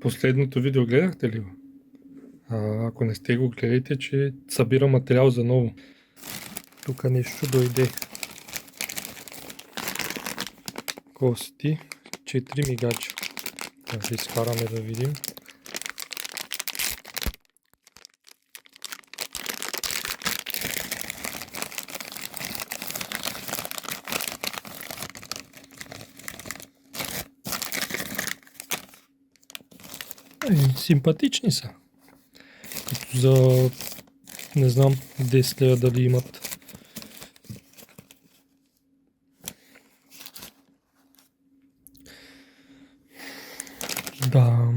Последното видео гледахте ли го? Ако не сте го гледайте, че събира материал за ново. Тук нещо дойде. Кости, 4 мигача. Да изкараме да видим. Симпатични са. Като за, не знам, 10 лева дали имат. Да,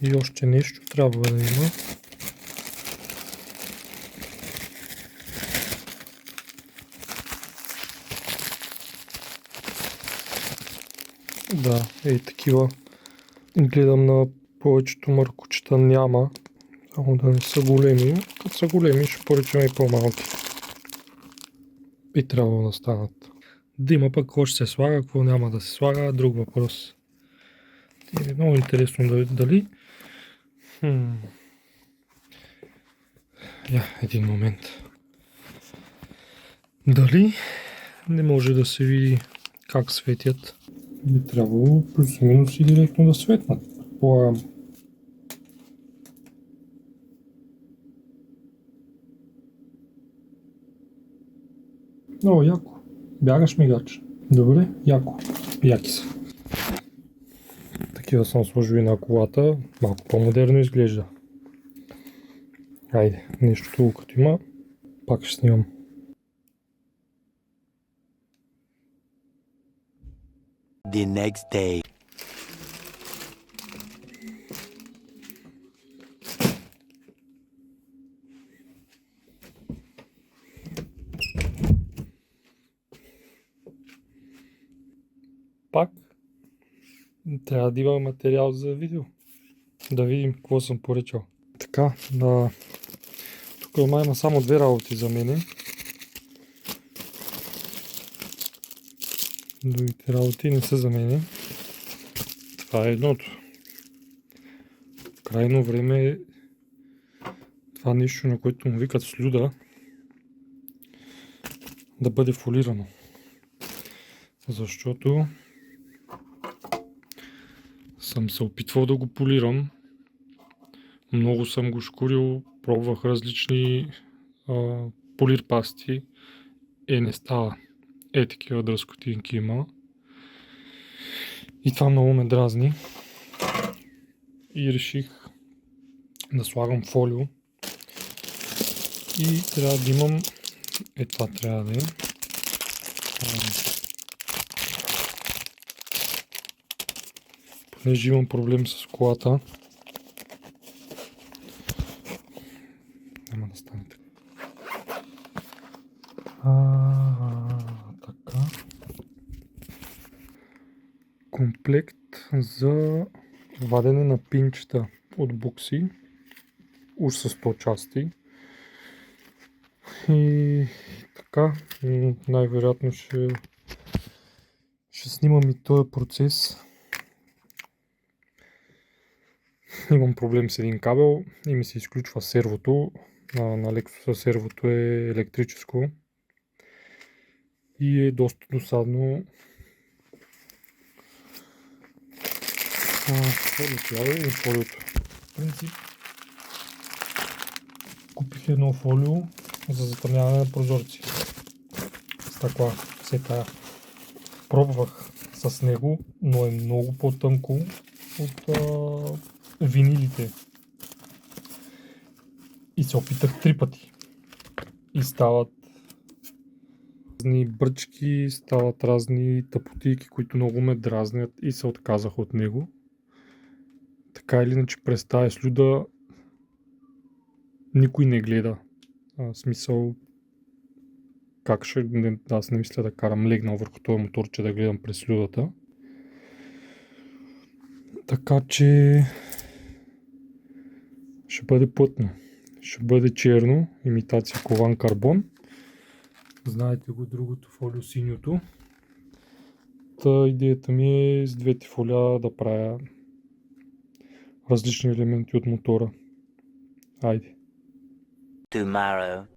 и още нещо трябва да има. Да, такива. Гледам на повечето маркучета няма. Само да не са големи. Като са големи ще поръчаме и по-малки. Би трябвало да станат. Да има пък какво ще се слага, какво няма да се слага, друг въпрос. Е много интересно дали. Един момент. Дали не може да се види как светят. Би трябвало плюс-минус и директно да светнат. Предполагам. Много яко. Бягаш мигач. Добре, яко. Яки са. Такива съм сложил и на колата. Малко по-модерно изглежда. Хайде, нещо като има, пак ще снимам. The next day. Пак трябва да има материал за видео. Да видим какво съм поръчал. Така, да. Тук май има само две работи за мене. Другите работи не са за мене. Това е едното. Крайно време е това нещо, на което му викат слюда, да бъде фолирано. Защото съм се опитвал да го полирам. Много съм го шкурил, пробвах различни полир пасти. Не става. Такива дръскотинки има. И това много ме дразни. И реших да слагам фолио. И трябва да имам... Това трябва да е. Понеже имам проблем с колата. Няма да стане така. Така. Комплект за вадене на пинчета от букси. Уж с 100 части. И така, най-вероятно ще снимам и този процес. Имам проблем с един кабел и ми се изключва сервото. На Lexus сервото е електрическо и е доста досадно. Трябва да видим фолиото. В принцип купих едно фолио за затъмняване на прозорци. Стъкла, все тая. Пробвах с него, но е много по-тънко от винилите. И се опитах 3 пъти. И стават разни бръчки, стават разни тъпотийки, които много ме дразнят и се отказах от него. Така или иначе през тая слюда никой не гледа. Смисъл, как ще... Аз не мисля да карам легнал върху този моторче да гледам през слюдата. Така че ще бъде плътно. Ще бъде черно, имитация кован карбон. Знаете го другото фолио, синьото. Та идеята ми е с двете фолия да правя различни елементи от мотора. Айде. Tomorrow.